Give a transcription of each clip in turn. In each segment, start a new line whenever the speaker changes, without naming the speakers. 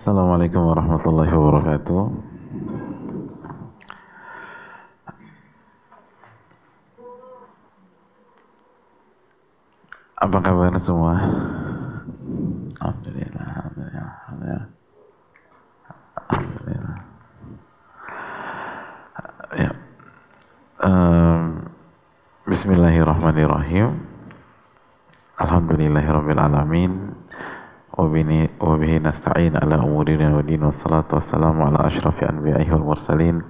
Assalamualaikum warahmatullahi wabarakatuh. Apa kabar semua? Alhamdulillah, alhamdulillah, alhamdulillah, alhamdulillah. Ya. Bismillahirrahmanirrahim. Alhamdulillahirabbil alamin. Wabihi nasta'in ala umuri dunya waddin, wassalatu wassalamu ala asyrafil anbiya'i wal mursalin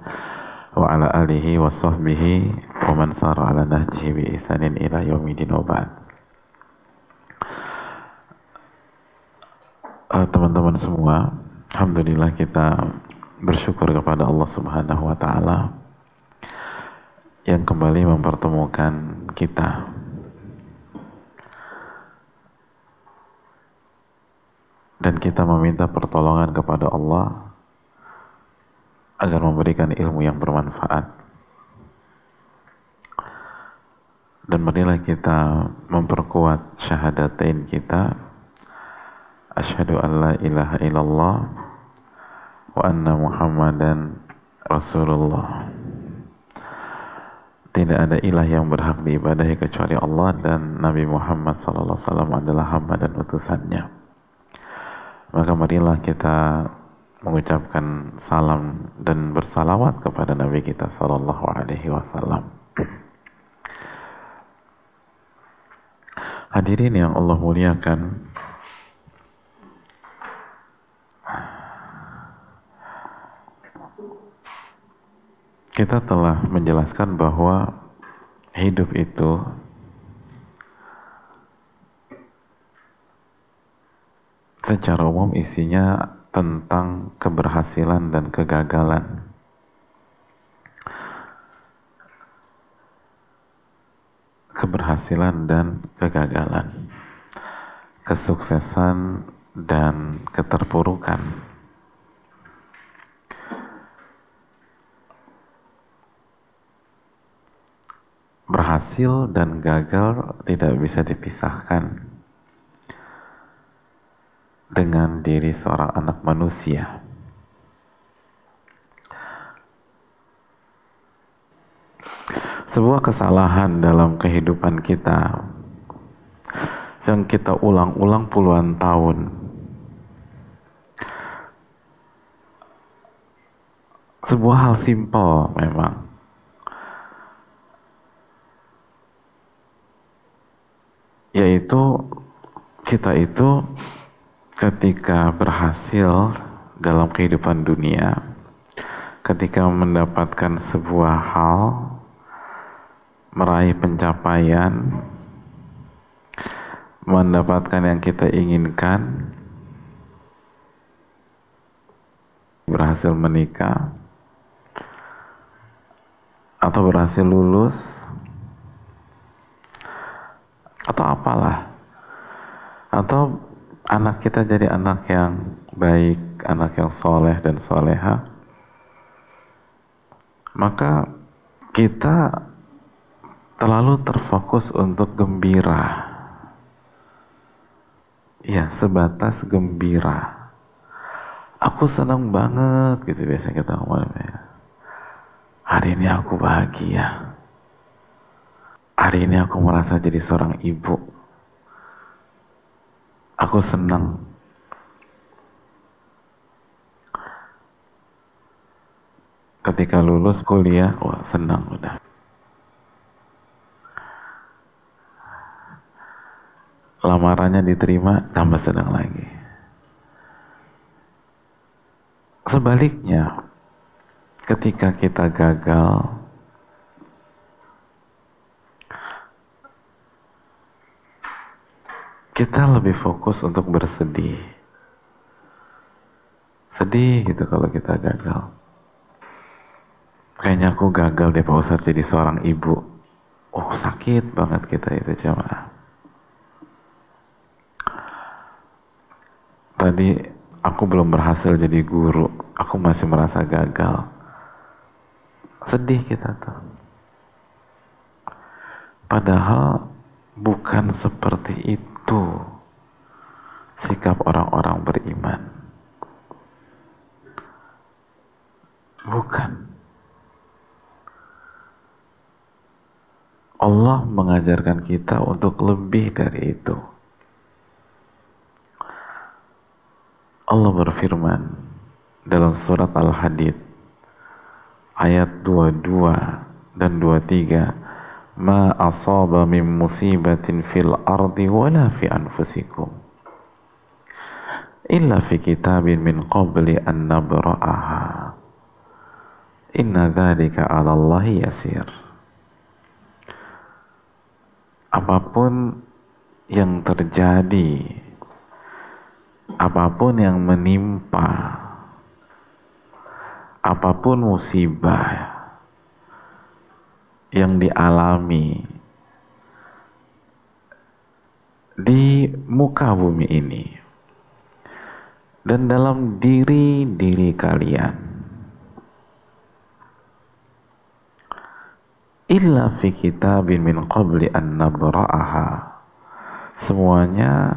wa ala alihi wa sahbihi wa man sara ala nahjihi bi ihsanin ila yaumidin wa ba'd. Teman-teman semua, alhamdulillah kita bersyukur kepada Allah Subhanahu wa taala yang kembali mempertemukan kita. Dan kita meminta pertolongan kepada Allah agar memberikan ilmu yang bermanfaat. Dan marilah kita memperkuat syahadatain kita, asyhadu an la ilaha illallah wa anna muhammadan rasulullah. Tidak ada ilah yang berhak diibadahi kecuali Allah, dan Nabi Muhammad SAW adalah hamba dan utusannya. Maka marilah kita mengucapkan salam dan bersalawat kepada Nabi kita Sallallahu Alaihi Wasallam. Hadirin yang Allah muliakan, kita telah menjelaskan bahwa hidup itu secara umum isinya tentang keberhasilan dan kegagalan. Keberhasilan dan kegagalan. Kesuksesan dan keterpurukan. Berhasil dan gagal tidak bisa dipisahkan dengan diri seorang anak manusia. Sebuah kesalahan dalam kehidupan kita yang kita ulang-ulang puluhan tahun, sebuah hal simpel memang, yaitu kita itu ketika berhasil dalam kehidupan dunia, ketika mendapatkan sebuah hal, meraih pencapaian, mendapatkan yang kita inginkan, berhasil menikah, atau berhasil lulus, atau apalah, atau anak kita jadi anak yang baik, anak yang soleh dan soleha, maka kita terlalu terfokus untuk gembira. Ya, sebatas gembira. Aku senang banget, gitu biasa kita ngomong. Hari ini aku bahagia. Hari ini aku merasa jadi seorang ibu. Aku senang. Ketika lulus kuliah, wah senang udah. Lamarannya diterima, tambah senang lagi. Sebaliknya, ketika kita gagal, kita lebih fokus untuk bersedih. Sedih gitu kalau kita gagal. Kayaknya aku gagal deh Pak Ustadz jadi seorang ibu. Oh sakit banget kita itu jemaah. Tadi aku belum berhasil jadi guru. Aku masih merasa gagal. Sedih kita tuh. Padahal bukan seperti itu sikap orang-orang beriman. Bukan. Allah mengajarkan kita untuk lebih dari itu. Allah berfirman dalam surat Al-Hadid ayat 22 dan 23, ma asaba min musibatin fil ardi wala fi anfusikum illa fi kitabin min qabli an nabra'aha inna dzalika 'ala Allahi yasir. Apapun yang terjadi, apapun yang menimpa, apapun musibah yang dialami di muka bumi ini dan dalam diri kalian, illa fi kitabin min qabli an nabra'aha, semuanya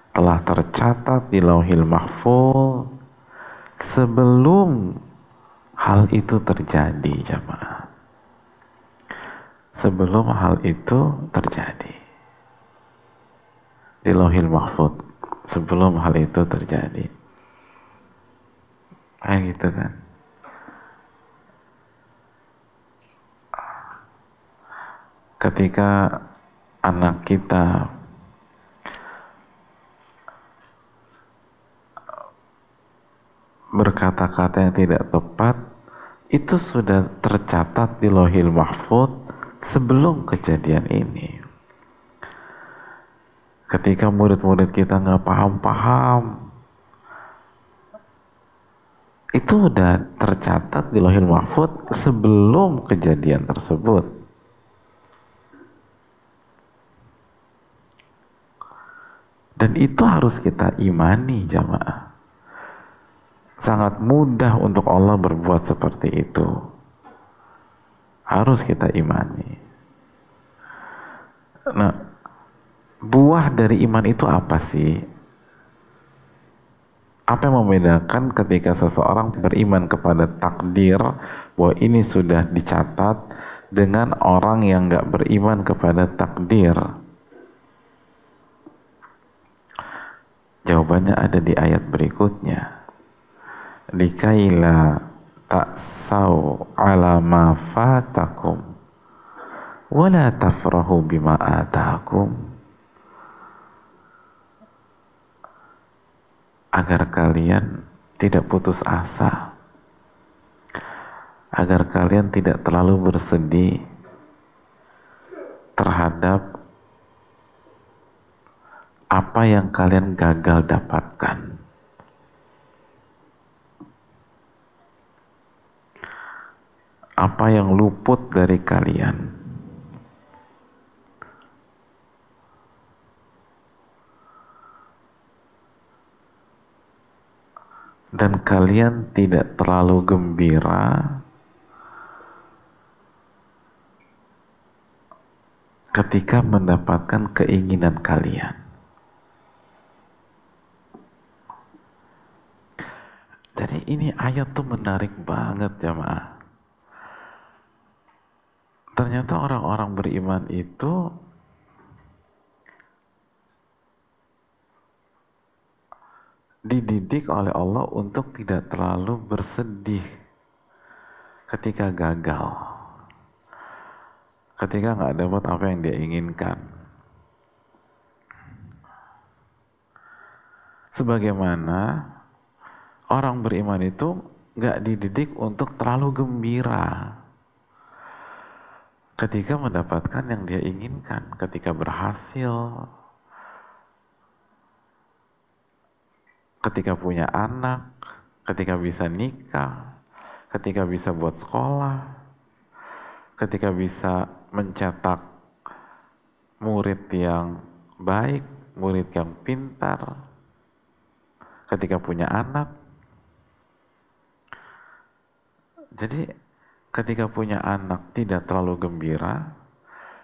telah tercatat di Lauhil Mahfuz sebelum hal itu terjadi, jamaah. Sebelum hal itu terjadi di Lauhil Mahfuz, sebelum hal itu terjadi. Kayak gitu kan. Ketika anak kita berkata-kata yang tidak tepat, itu sudah tercatat di Lauhil Mahfuz sebelum kejadian ini. Ketika murid-murid kita nggak paham-paham, itu udah tercatat di Lauhil Mahfuz sebelum kejadian tersebut. Dan itu harus kita imani, jamaah. Sangat mudah untuk Allah berbuat seperti itu. Harus kita imani. Nah, buah dari iman itu apa sih? Apa yang membedakan ketika seseorang beriman kepada takdir, bahwa ini sudah dicatat, dengan orang yang nggak beriman kepada takdir? Jawabannya ada di ayat berikutnya. Likaila ta'sau ala ma fatakum wala tafrahu bima atakum, agar kalian tidak putus asa, agar kalian tidak terlalu bersedih terhadap apa yang kalian gagal dapatkan. Apa yang luput dari kalian. Dan kalian tidak terlalu gembira ketika mendapatkan keinginan kalian. Jadi ini ayat tuh menarik banget, jamaah. Ternyata orang-orang beriman itu dididik oleh Allah untuk tidak terlalu bersedih ketika gagal, ketika nggak dapat apa yang dia inginkan. Sebagaimana orang beriman itu nggak dididik untuk terlalu gembira ketika mendapatkan yang dia inginkan, ketika berhasil, ketika punya anak, ketika bisa nikah, ketika bisa buat sekolah, ketika bisa mencetak murid yang baik, murid yang pintar, ketika punya anak. Jadi ketika punya anak tidak terlalu gembira,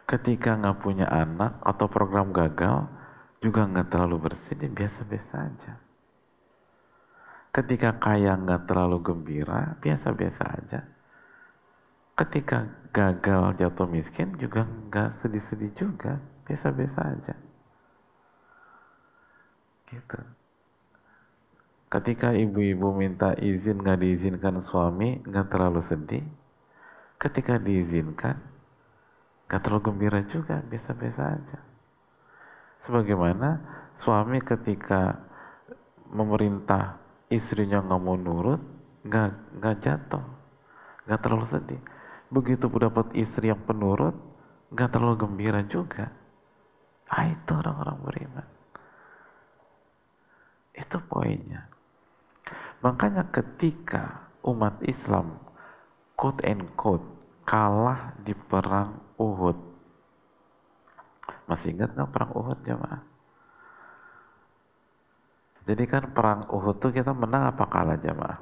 ketika nggak punya anak atau program gagal juga nggak terlalu bersedih, biasa-biasa aja. Ketika kaya nggak terlalu gembira, biasa-biasa aja. Ketika gagal jatuh miskin juga nggak sedih-sedih juga, biasa-biasa aja. Gitu. Ketika ibu-ibu minta izin nggak diizinkan suami, nggak terlalu sedih. Ketika diizinkan, nggak terlalu gembira juga, biasa-biasa aja. Sebagaimana suami ketika memerintah istrinya nggak mau nurut, nggak jatuh, nggak terlalu sedih. Begitu dapat istri yang penurut, nggak terlalu gembira juga. Itu orang-orang beriman. Itu poinnya. Makanya ketika umat Islam quote and quote kalah di perang Uhud, masih ingat nggak perang Uhud jemaah? Jadi kan perang Uhud tuh kita menang apa kalah jemaah?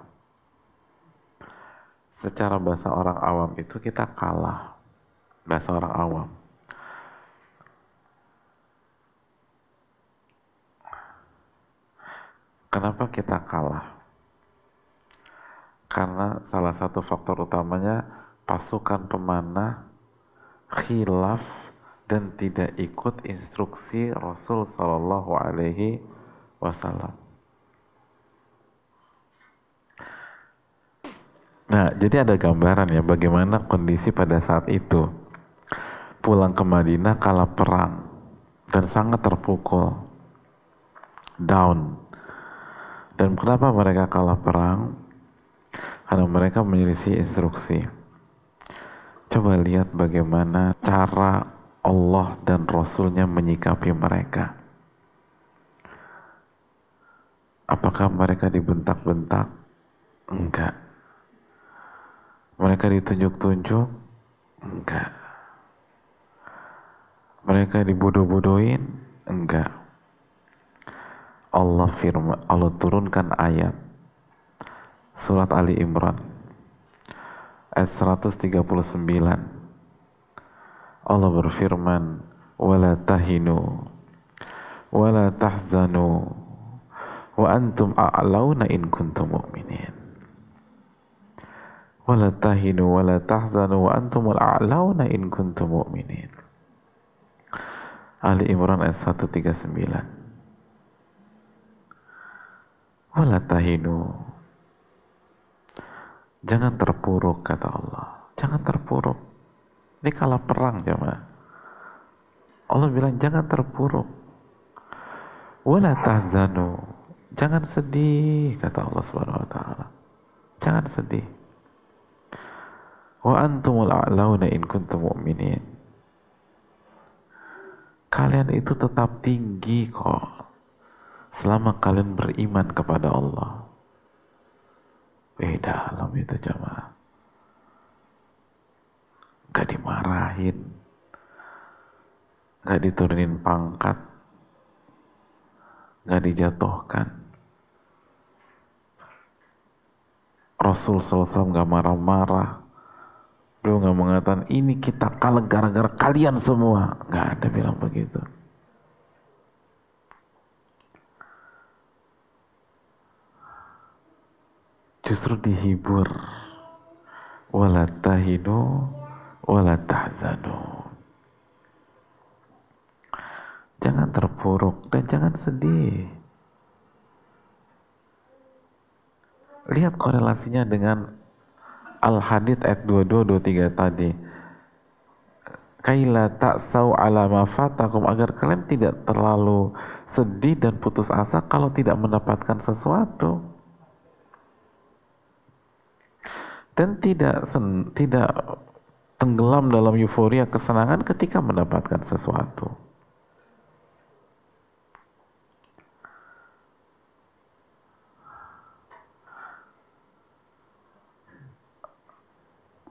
Secara bahasa orang awam itu kita kalah. Bahasa orang awam. Kenapa kita kalah? Karena salah satu faktor utamanya pasukan pemanah khilaf dan tidak ikut instruksi Rasul Shallallahu Alaihi Wasallam. Nah, jadi ada gambaran ya bagaimana kondisi pada saat itu. Pulang ke Madinah kalah perang dan sangat terpukul, down. Dan kenapa mereka kalah perang? Karena mereka menyelisih instruksi. Coba lihat bagaimana cara Allah dan Rasulnya menyikapi mereka. Apakah mereka dibentak-bentak? Enggak. Mereka ditunjuk-tunjuk? Enggak. Mereka dibodoh-bodohin? Enggak. Allah turunkan ayat surat Ali Imran ayat 139. Allah berfirman, "Wala tahinu wala tahzanu wa antum a'launa in kuntum mu'minin." Wala tahinu wala tahzanu wa antumul a'launa in kuntum mu'minin. Ali Imran ayat 139. Wala tahinu, jangan terpuruk, kata Allah. Jangan terpuruk. Ini kalah perang jemaah. Allah bilang jangan terpuruk. Wala tahzanu, jangan sedih, kata Allah Subhanahu wa taala. Jangan sedih. Wa antumul a'launa in kuntum mu'minin. Kalian itu tetap tinggi kok selama kalian beriman kepada Allah. Beda dalam itu jemaah. Gak dimarahin, gak diturunin pangkat, gak dijatuhkan. Rasul SAW gak marah-marah. Beliau gak mengatakan ini kita kalah gara-gara kalian semua. Gak ada bilang begitu. Justru dihibur. Wala tahinu wala tahzanu. Jangan terpuruk dan jangan sedih. Lihat korelasinya dengan Al-Hadid ayat 22-23 tadi. Kaila ta'sau ala ma fatakum, agar kalian tidak terlalu sedih dan putus asa kalau tidak mendapatkan sesuatu. Dan tidak tenggelam dalam euforia kesenangan ketika mendapatkan sesuatu.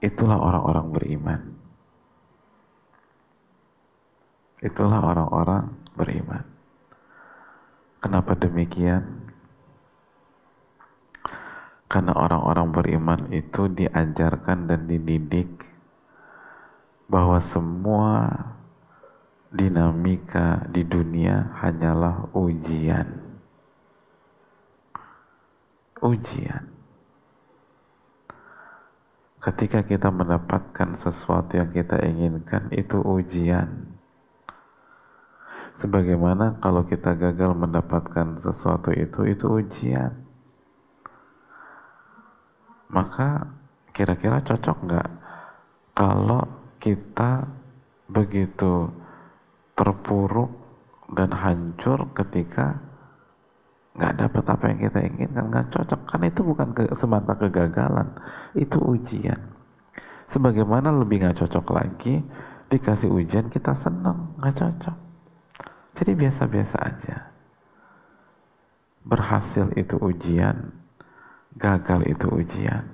Itulah orang-orang beriman. Itulah orang-orang beriman. Kenapa demikian? Karena orang-orang beriman itu diajarkan dan dididik bahwa semua dinamika di dunia hanyalah ujian. ujian. Ketika kita mendapatkan sesuatu yang kita inginkan, itu ujian. Sebagaimana kalau kita gagal mendapatkan sesuatu itu ujian. Maka kira-kira cocok nggak kalau kita begitu terpuruk dan hancur ketika nggak dapat apa yang kita inginkan? Nggak cocok, karena itu bukan semata kegagalan, itu ujian. Sebagaimana lebih nggak cocok lagi dikasih ujian kita senang, nggak cocok. Jadi biasa-biasa aja. Berhasil itu ujian, gagal itu ujian.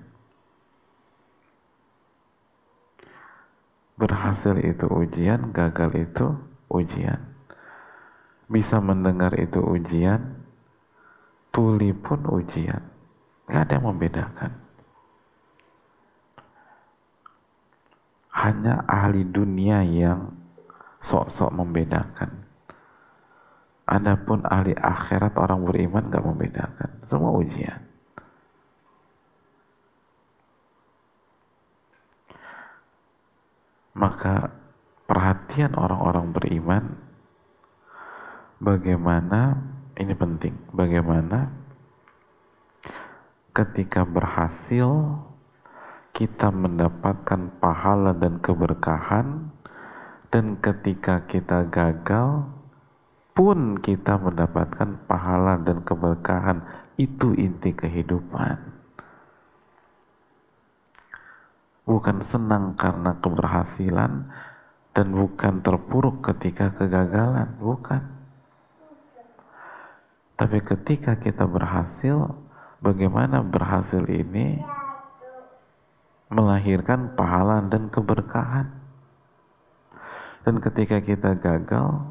Berhasil itu ujian, gagal itu ujian. Bisa mendengar itu ujian, tuli pun ujian. Gak ada yang membedakan. Hanya ahli dunia yang sok-sok membedakan. Adapun ahli akhirat, orang beriman, gak membedakan. Semua ujian. Maka perhatian orang-orang beriman, bagaimana, ini penting, bagaimana ketika berhasil kita mendapatkan pahala dan keberkahan, dan ketika kita gagal pun kita mendapatkan pahala dan keberkahan. Itu inti kehidupan. Bukan senang karena keberhasilan dan bukan terpuruk ketika kegagalan, bukan. Tapi ketika kita berhasil, bagaimana berhasil ini melahirkan pahala dan keberkahan. Dan ketika kita gagal,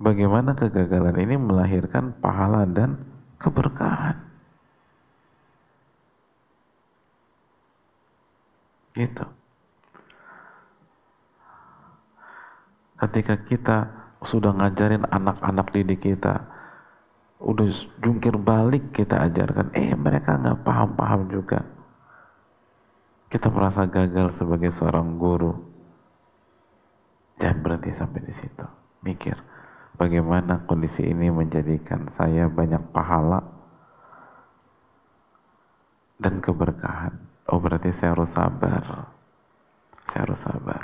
bagaimana kegagalan ini melahirkan pahala dan keberkahan. Gitu. Ketika kita sudah ngajarin anak-anak didik kita, udah jungkir balik kita ajarkan, mereka nggak paham-paham juga. Kita merasa gagal sebagai seorang guru. Jangan berhenti sampai di situ. Mikir, bagaimana kondisi ini menjadikan saya banyak pahala dan keberkahan. Oh, berarti saya harus sabar. Saya harus sabar.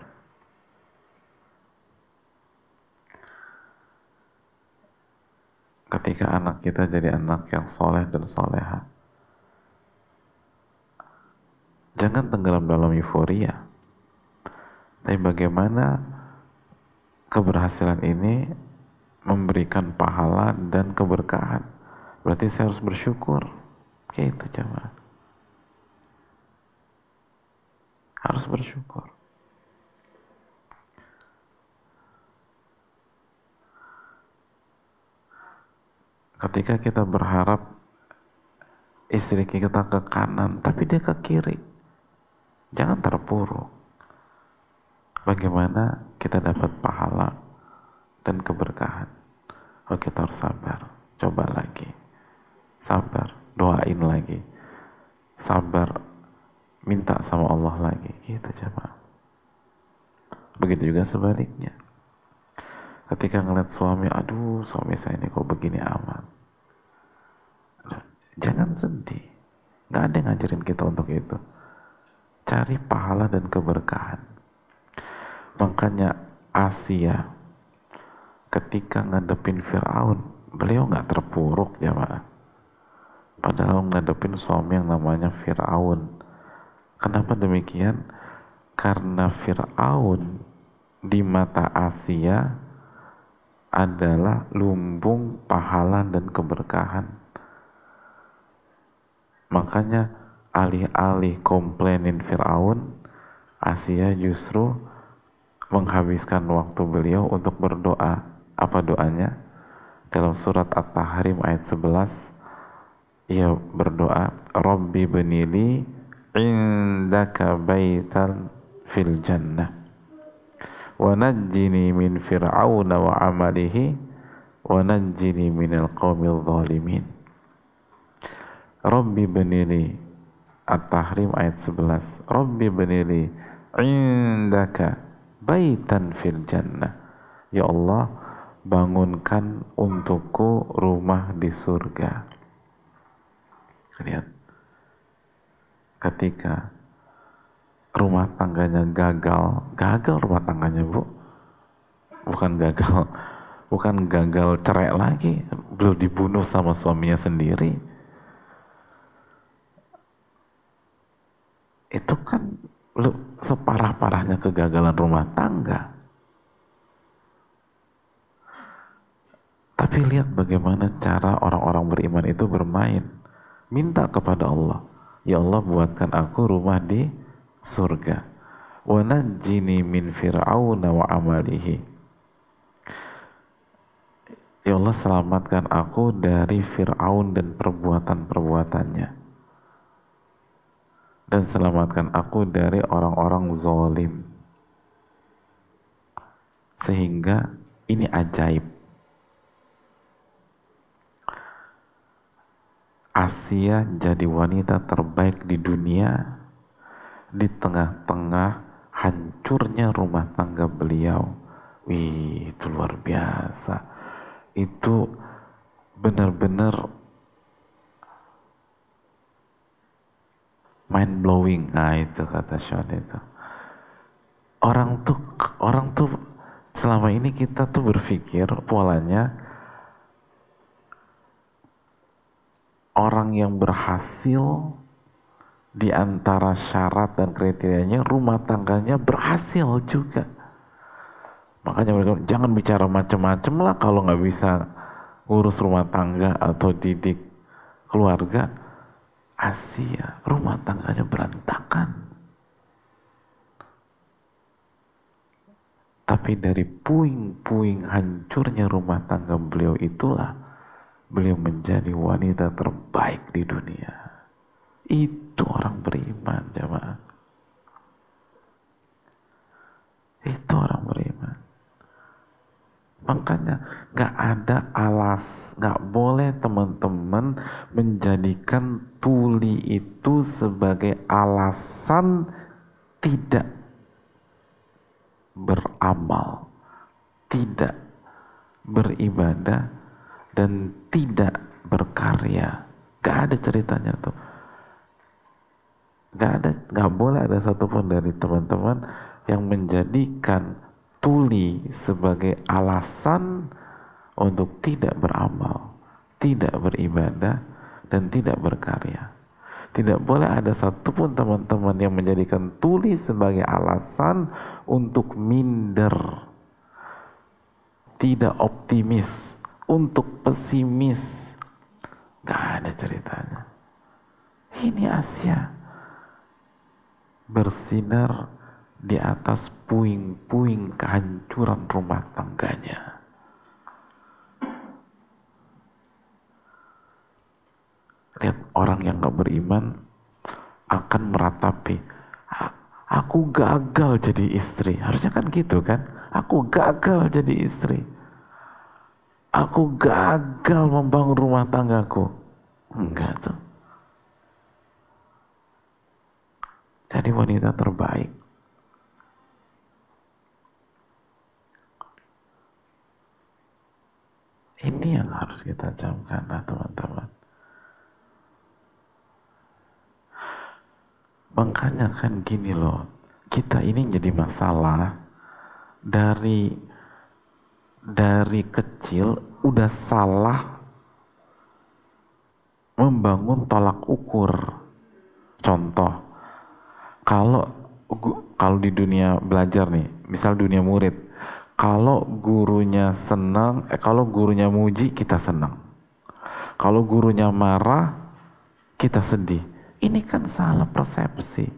Ketika anak kita jadi anak yang soleh dan soleha, jangan tenggelam dalam euforia. Tapi bagaimana keberhasilan ini memberikan pahala dan keberkahan. Berarti saya harus bersyukur. Gitu jemaah. Harus bersyukur. Ketika kita berharap istri kita ke kanan, tapi dia ke kiri, jangan terpuruk. Bagaimana kita dapat pahala dan keberkahan? Oh, kita harus sabar. Coba lagi. Sabar. Doain lagi. Sabar. Minta sama Allah lagi. Gitu jemaah. Begitu juga sebaliknya. Ketika ngeliat suami, aduh suami saya ini kok begini amat. Jangan sedih. Gak ada yang ngajarin kita untuk itu. Cari pahala dan keberkahan. Makanya Asia ketika ngadepin Fir'aun, beliau gak terpuruk jemaah. Padahal ngadepin suami yang namanya Fir'aun. Kenapa demikian? Karena Fir'aun di mata Asia adalah lumbung pahala dan keberkahan. Makanya alih-alih komplainin Fir'aun, Asia justru menghabiskan waktu beliau untuk berdoa. Apa doanya? Dalam surat At-Tahrim ayat 11, ia berdoa, Rabbi benili indaka baitan fil jannah wa najjini min fir'auna wa amalihi wa najjini minal qawmil zalimin. Rabbi benili, At-Tahrim ayat 11, Rabbi benili indaka baitan fil jannah. Ya Allah, bangunkan untukku rumah di surga. Lihat, ketika rumah tangganya gagal rumah tangganya, Bu. Bukan gagal cerai lagi, beliau dibunuh sama suaminya sendiri. Itu kan separah-parahnya kegagalan rumah tangga. Tapi lihat bagaimana cara orang-orang beriman itu bermain. Minta kepada Allah, ya Allah buatkan aku rumah di surga. Wa najjini min fir'auna wa amalihi. Ya Allah selamatkan aku dari Fir'aun dan perbuatan-perbuatannya. Dan selamatkan aku dari orang-orang zalim. Sehingga ini ajaib. Asia jadi wanita terbaik di dunia di tengah-tengah hancurnya rumah tangga beliau. Wih, itu luar biasa. Itu benar-benar mind blowing. Nah, itu kata Sean itu. Orang tuh selama ini kita tuh berpikir polanya orang yang berhasil di antara syarat dan kriterianya rumah tangganya berhasil juga. Makanya mereka jangan bicara macam-macam lah kalau nggak bisa urus rumah tangga atau didik keluarga. Asia rumah tangganya berantakan. Tapi dari puing-puing hancurnya rumah tangga beliau itulah beliau menjadi wanita terbaik di dunia. Itu orang beriman, jamaah. Itu orang beriman. Makanya gak boleh teman-teman menjadikan tuli itu sebagai alasan tidak beramal, tidak beribadah, dan tidak berkarya. Gak ada ceritanya tuh. Gak boleh ada satupun dari teman-teman yang menjadikan tuli sebagai alasan untuk tidak beramal, tidak beribadah, dan tidak berkarya. Tidak boleh ada satupun teman-teman yang menjadikan tuli sebagai alasan untuk minder, tidak optimis, untuk pesimis. Gak ada ceritanya. Ini Asia bersinar di atas puing-puing kehancuran rumah tangganya. Lihat orang yang gak beriman akan meratapi, aku gagal jadi istri. Harusnya kan gitu kan? Aku gagal jadi istri. Aku gagal membangun rumah tanggaku. Enggak tuh. Jadi wanita terbaik. Ini yang harus kita camkan, teman-teman. Makanya kan gini loh, kita ini jadi masalah dari kecil udah salah membangun tolak ukur. Contoh, kalau di dunia belajar nih, misal dunia murid, kalau gurunya senang, kalau gurunya muji kita senang, kalau gurunya marah kita sedih. Ini kan salah persepsi.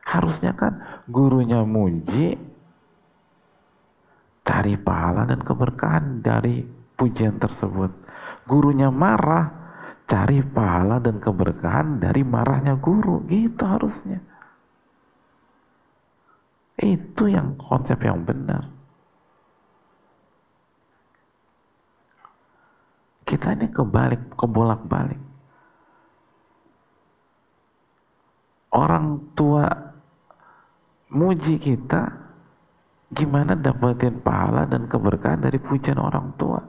Harusnya kan gurunya muji, cari pahala dan keberkahan dari pujian tersebut. Gurunya marah, cari pahala dan keberkahan dari marahnya guru. Gitu harusnya. Itu yang konsep yang benar. Kita ini kebolak-balik. Orang tua muji kita, gimana dapetin pahala dan keberkahan dari pujian orang tua?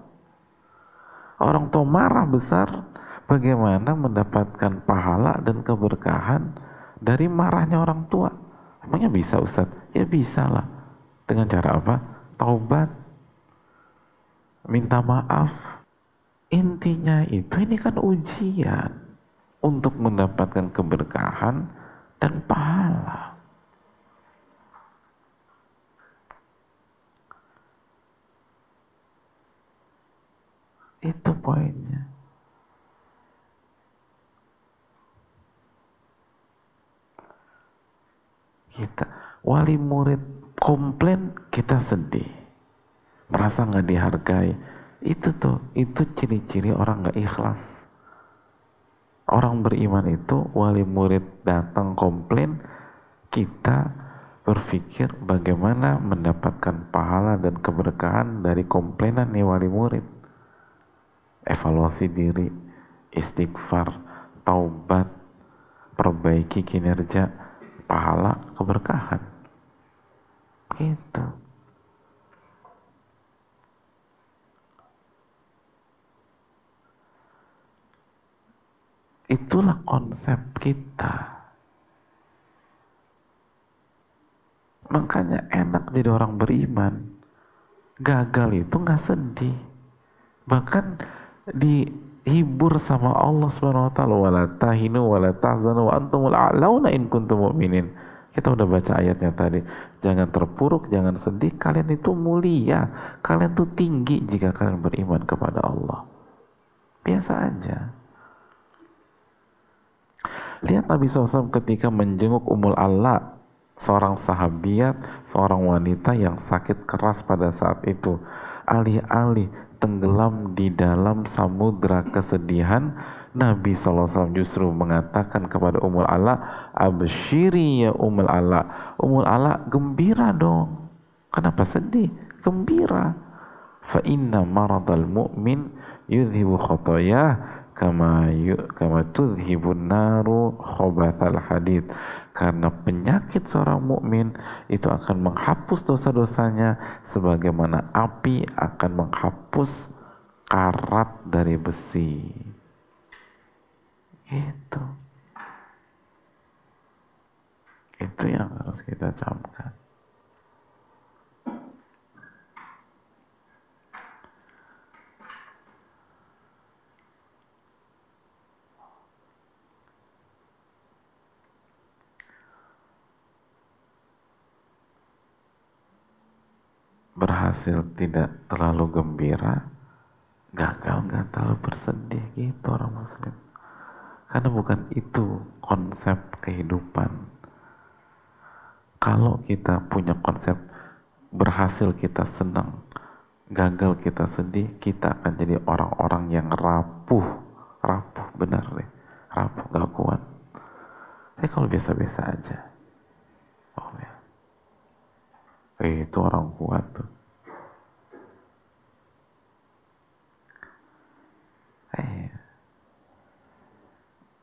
Orang tua marah besar, bagaimana mendapatkan pahala dan keberkahan dari marahnya orang tua? Emangnya bisa, Ustaz? Ya bisa lah. Dengan cara apa? Taubat, minta maaf. Intinya itu, ini kan ujian untuk mendapatkan keberkahan dan pahala. Itu poinnya. Kita wali murid komplain, kita sedih, merasa nggak dihargai. Itu ciri-ciri orang nggak ikhlas. Orang beriman itu, wali murid datang komplain, kita berpikir bagaimana mendapatkan pahala dan keberkahan dari komplainan nih wali murid. Evaluasi diri, istighfar, taubat, perbaiki kinerja, pahala, keberkahan. Gitu. Itulah konsep kita. Makanya enak jadi orang beriman. Gagal itu nggak sedih. Bahkan dihibur sama Allah Subhanahu wa taala, wala tahinu wala tahzanu wa antumul a'launa in kuntum mu'minin. Kita udah baca ayatnya tadi. Jangan terpuruk, jangan sedih, kalian itu mulia, kalian tuh tinggi jika kalian beriman kepada Allah. Biasa aja. Lihat Nabi SAW ketika menjenguk Ummul Ala, seorang sahabiat, seorang wanita yang sakit keras pada saat itu. Alih-alih tenggelam di dalam samudra kesedihan, Nabi SAW justru mengatakan kepada Ummul Ala, absyiri ya Ummul Ala. Ummul Ala, gembira dong. Kenapa sedih? Gembira. Fa inna maradal mu'min yudhibu khotoyah kama tudhibun naru khobathal hadid. Karena penyakit seorang mukmin itu akan menghapus dosa-dosanya sebagaimana api akan menghapus karat dari besi. Gitu. Itu yang harus kita camkan. Berhasil tidak terlalu gembira, gagal nggak terlalu bersedih, gitu orang muslim. Karena bukan itu konsep kehidupan. Kalau kita punya konsep berhasil kita senang, gagal kita sedih, kita akan jadi orang-orang yang rapuh, benar deh, rapuh, gak kuat. Tapi kalau biasa-biasa aja, oh ya, itu orang kuat tuh.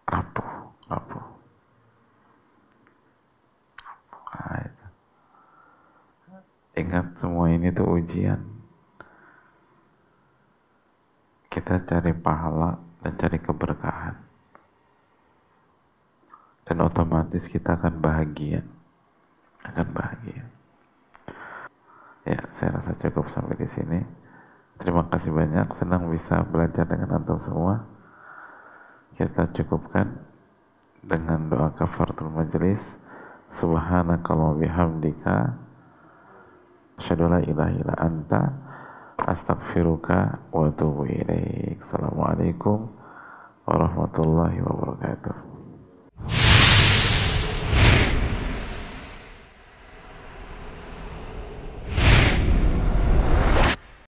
Rapuh. Nah, itu. Ingat semua ini tuh ujian. Kita cari pahala dan cari keberkahan. Dan otomatis kita akan bahagia. Ya, saya rasa cukup sampai di sini. Terima kasih banyak, senang bisa belajar dengan antum semua. Kita cukupkan dengan doa kafaratul majelis. Subhanakallah bihamdika asyhadu la ilaha illa anta astaghfiruka wa atubu ilaik. Assalamualaikum warahmatullahi wabarakatuh.